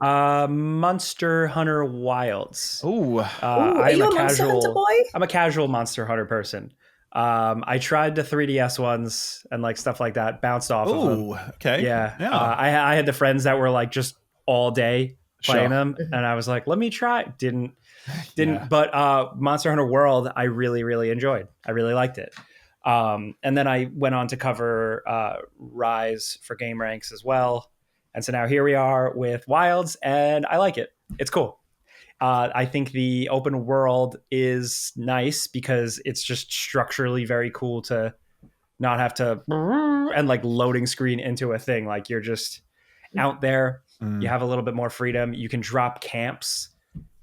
Monster Hunter Wilds. Oh, Ooh, are I am a you a Monster Hunter casual. boy? I'm a casual Monster Hunter person. I tried the 3DS ones and like stuff like that. Bounced off of them. oh, okay, Yeah, yeah, I had the friends that were like just all day playing sure, them, Mhm. and I was like, let me try. Didn't. yeah. But Monster Hunter World, I really really enjoyed. I really liked it. And then I went on to cover Rise for Game Ranks as well. And so now here we are with Wilds, and I like it. It's cool. I think the open world is nice because it's just structurally very cool to not have to and like loading screen into a thing. Like you're just out there. You Mm. have a little bit more freedom. You can drop camps,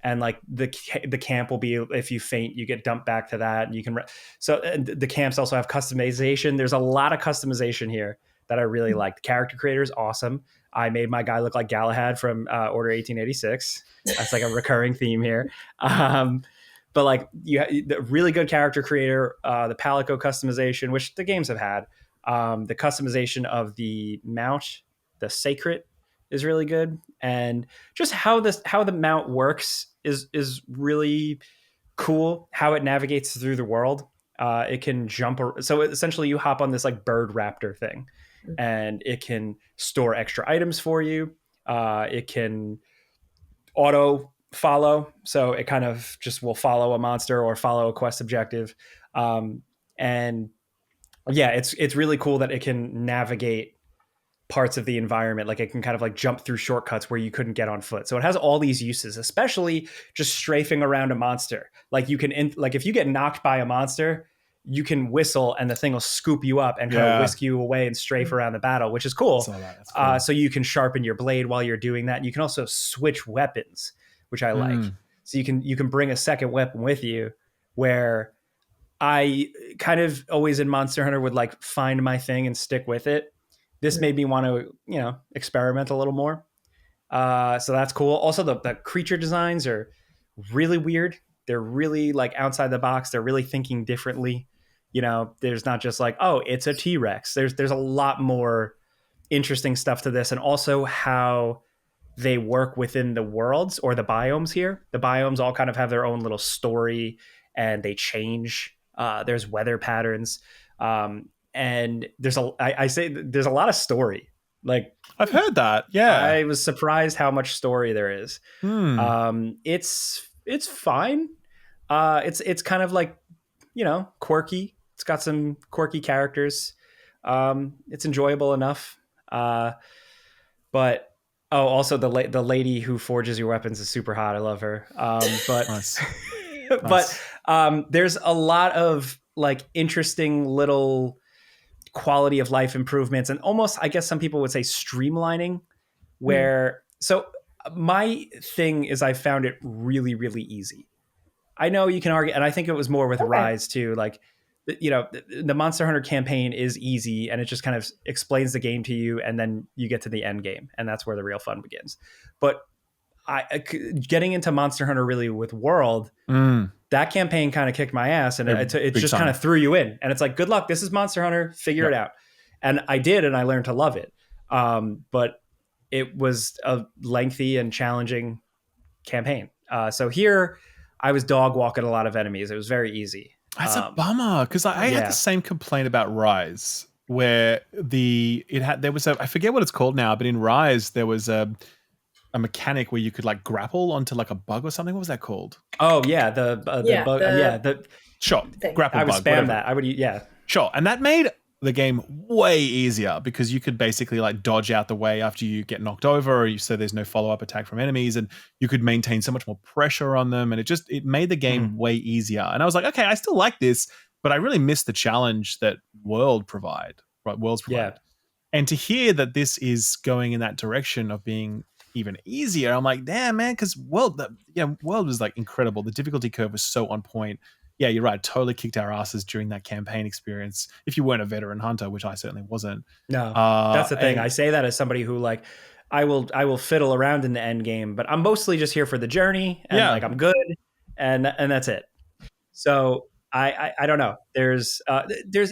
and like the camp will be, if you faint, you get dumped back to that, and you can. So and the camps also have customization. There's a lot of customization here that I really like. The character creator is awesome. I made my guy look like Galahad from Order 1886. That's like a recurring theme here. But like the really good character creator, the Palico customization, which the games have had, the customization of the mount, the sacred, is really good, and just how the mount works is really cool. How it navigates through the world. It can jump. So essentially, you hop on this like bird raptor thing, and it can store extra items for you. It can auto follow, so it kind of just will follow a monster or follow a quest objective. And yeah, it's really cool that it can navigate parts of the environment. Like it can kind of like jump through shortcuts where you couldn't get on foot. So it has all these uses, especially just strafing around a monster. Like you can like if you get knocked by a monster, you can whistle and the thing will scoop you up and kind of Yeah, whisk you away and strafe around the battle, which is cool. saw that. That's cool. So you can sharpen your blade while you're doing that. You can also switch weapons, which I like. Mm. So you can bring a second weapon with you. Where I kind of always in Monster Hunter would like find my thing and stick with it. This made me want to, experiment a little more. So that's cool. Also, the creature designs are really weird. They're really like outside the box. They're really thinking differently. There's not just like, oh, it's a T Rex. There's a lot more interesting stuff to this, and also how they work within the worlds or the biomes here. The biomes all kind of have their own little story, and they change. There's weather patterns, and I say there's a lot of story. Like I've heard that. Yeah. I was surprised how much story there is. Hmm. It's fine. It's kind of like quirky. It's got some quirky characters. It's enjoyable enough. But also the lady who forges your weapons is super hot. I love her. But Nice. but Nice. there's a lot of like interesting little quality of life improvements, and almost, I guess some people would say, streamlining. Where so my thing is, I found it really really easy. I know you can argue, and I think it was more with Okay. Rise too. Like, the Monster Hunter campaign is easy, and it just kind of explains the game to you, and then you get to the end game, and that's where the real fun begins. But getting into Monster Hunter really with World, Mm. that campaign kind of kicked my ass, and it Big just kind time. of threw you in, and it's like, good luck. This is Monster Hunter. Figure it Yep. out. And I did, and I learned to love it. But it was a lengthy and challenging campaign. So here, I was dog walking a lot of enemies. It was very easy. That's a bummer because I had the Yeah. same complaint about Rise, where there was I forget what it's called now, but in Rise there was a mechanic where you could like grapple onto like a bug or something. What was that called? Oh yeah, the Yeah, bug. Yeah, the Sure, thing. grapple I would bug, spam whatever. that. I would, yeah. Sure, and that made the game way easier because you could basically like dodge out the way after you get knocked over, so there's no follow up attack from enemies, and you could maintain so much more pressure on them, and it made the game way easier. And I was like, okay, I still like this, but I really miss the challenge that Worlds provide. Yeah. And to hear that this is going in that direction of being even easier, I'm like, damn, man, because World was like incredible. The difficulty curve was so on point. Yeah, you're right. Totally kicked our asses during that campaign experience. If you weren't a veteran hunter, which I certainly wasn't. No, that's the thing. I say that as somebody who like, I will fiddle around in the end game, but I'm mostly just here for the journey, and Yeah, like I'm good, and that's it. So I don't know. There's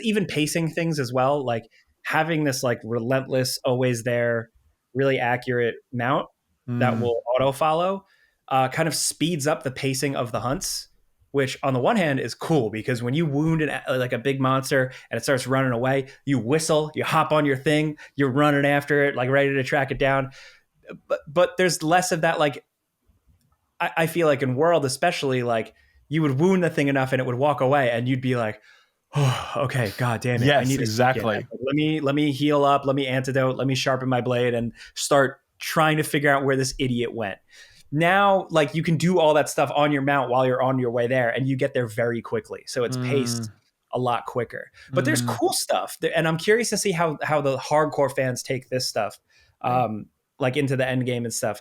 even pacing things as well, like having this like relentless, always there, really accurate mount. that Mm. will auto follow, kind of speeds up the pacing of the hunts. Which, on the one hand, is cool because when you wound like a big monster and it starts running away, you whistle, you hop on your thing, you're running after it, like ready to track it down. But there's less of that. Like I feel like in World, especially, like you would wound the thing enough and it would walk away, and you'd be like, oh, okay, god damn it, I Yes, need a second. exactly. Let me heal up, let me antidote, let me sharpen my blade and start trying to figure out where this idiot went. Now, like, you can do all that stuff on your mount while you're on your way there, and you get there very quickly, so it's Mm. paced a lot quicker. But there's Mm. cool stuff, and I'm curious to see how the hardcore fans take this stuff, Mm. like into the end game and stuff.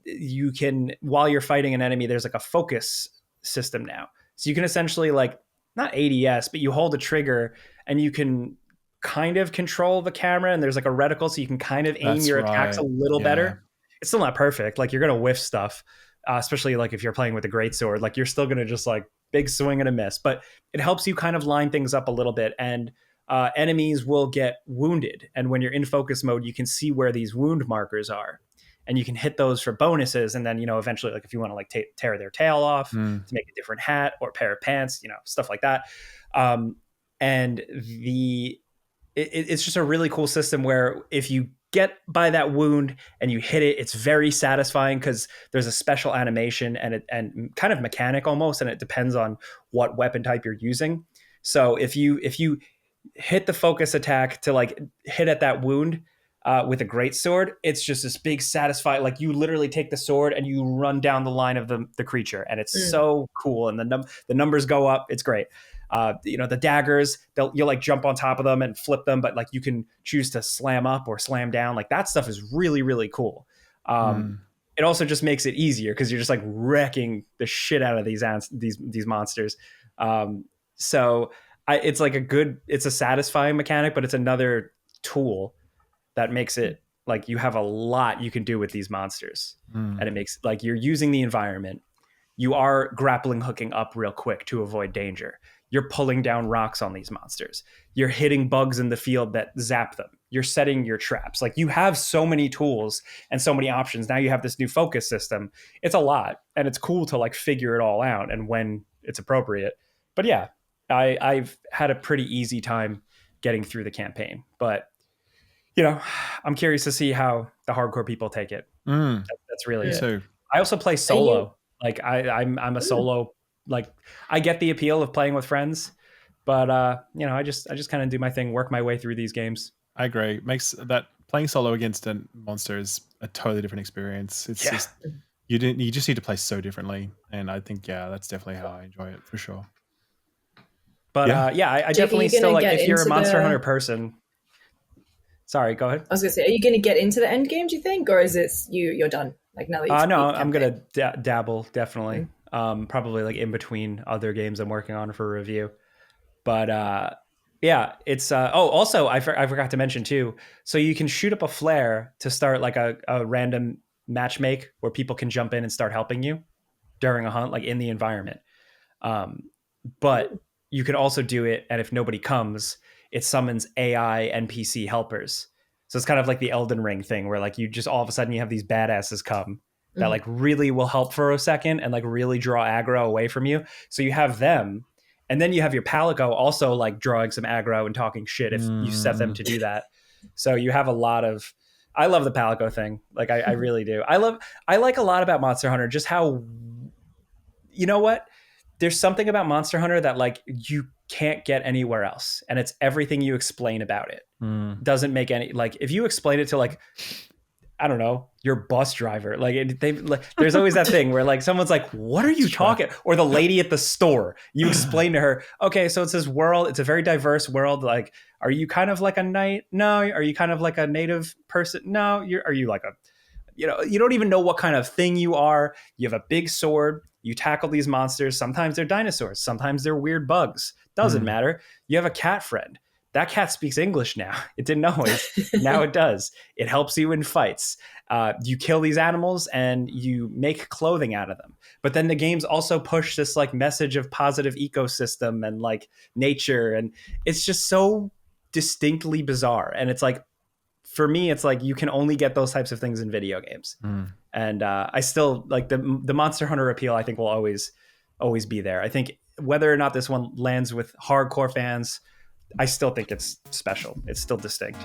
You can, while you're fighting an enemy, there's like a focus system now, so you can essentially, like, not ADS, but you hold a trigger and you can kind of control the camera, and there's like a reticle, so you can kind of aim That's your attacks a right. little Yeah. better. It's still not perfect. Like, you're gonna whiff stuff, especially like if you're playing with a great sword. Like, you're still gonna just like big swing and a miss, but it helps you kind of line things up a little bit. And enemies will get wounded, and when you're in focus mode, you can see where these wound markers are, and you can hit those for bonuses. And then, eventually, like if you want to like tear their tail off Mm. to make a different hat or pair of pants, stuff like that. And it's just a really cool system where if you get by that wound and you hit it, it's very satisfying because there's a special animation and kind of mechanic almost, and it depends on what weapon type you're using. So if you hit the focus attack to like hit at that wound with a great sword, it's just this big satisfying, like you literally take the sword and you run down the line of the creature, and it's so cool, and the numbers go up. It's great. The daggers, you'll like jump on top of them and flip them, but like you can choose to slam up or slam down. Like, that stuff is really, really cool. Mm. It also just makes it easier because you're just like wrecking the shit out of these monsters. So it's like it's a satisfying mechanic, but it's another tool that makes it like you have a lot you can do with these monsters. Mm. And it makes, like, you're using the environment. You are grappling hooking up real quick to avoid danger. You're pulling down rocks on these monsters. You're hitting bugs in the field that zap them. You're setting your traps. Like, you have so many tools and so many options. Now you have this new focus system. It's a lot, and it's cool to like figure it all out and when it's appropriate. But yeah, I've had a pretty easy time getting through the campaign. But I'm curious to see how the hardcore people take it. Mm. That's really Me it. too. I also play Are you? solo. Like, I'm a solo. Like, I get the appeal of playing with friends, but I just kind of do my thing, work my way through these games. I agree. Makes that playing solo against a monster is a totally different experience. It's Yeah. just you just need to play so differently, and I think that's definitely how I enjoy it for sure. But Yeah. I Jake, are definitely you gonna still like, get if you're a into Monster the- Hunter person. Sorry, go ahead. I was gonna say, are you gonna get into the end game? Do you think, or is it you're done? Like, now that you've No, beat the I'm campaign? gonna dabble, definitely. Probably like in between other games I'm working on for review. But yeah, it's also I forgot to mention too. So you can shoot up a flare to start like a random matchmake where people can jump in and start helping you during a hunt, like in the environment. But you can also do it, and if nobody comes, it summons AI NPC helpers. So it's kind of like the Elden Ring thing, where like you just all of a sudden you have these badasses come that like really will help for a second and like really draw aggro away from you. So you have them, and then you have your Palico also like drawing some aggro and talking shit if you set them to do that. So you have a lot of. I love the Palico thing. Like, I really do. I like a lot about Monster Hunter just how, you know what? There's something about Monster Hunter that like you can't get anywhere else, and it's everything you explain about it. Doesn't make any, like, if you explain it to like, I don't know, your bus driver, like there's always that thing where like someone's like, what are you talking? Or the lady at the store, you explain to her, okay, so it's this world, it's a very diverse world. Like, are you kind of like a knight? No. Are you kind of like a native person? No. Are you like a, you don't even know what kind of thing you are. You have a big sword. You tackle these monsters. Sometimes they're dinosaurs. Sometimes they're weird bugs. Doesn't matter. You have a cat friend. That cat speaks English now. It didn't always. Now it does. It helps you in fights. You kill these animals and you make clothing out of them. But then the games also push this like message of positive ecosystem and like nature. And it's just so distinctly bizarre. And it's like for me, it's like you can only get those types of things in video games. And I still like the Monster Hunter appeal. I think will always be there. I think whether or not this one lands with hardcore fans, I still think it's special. It's still distinct.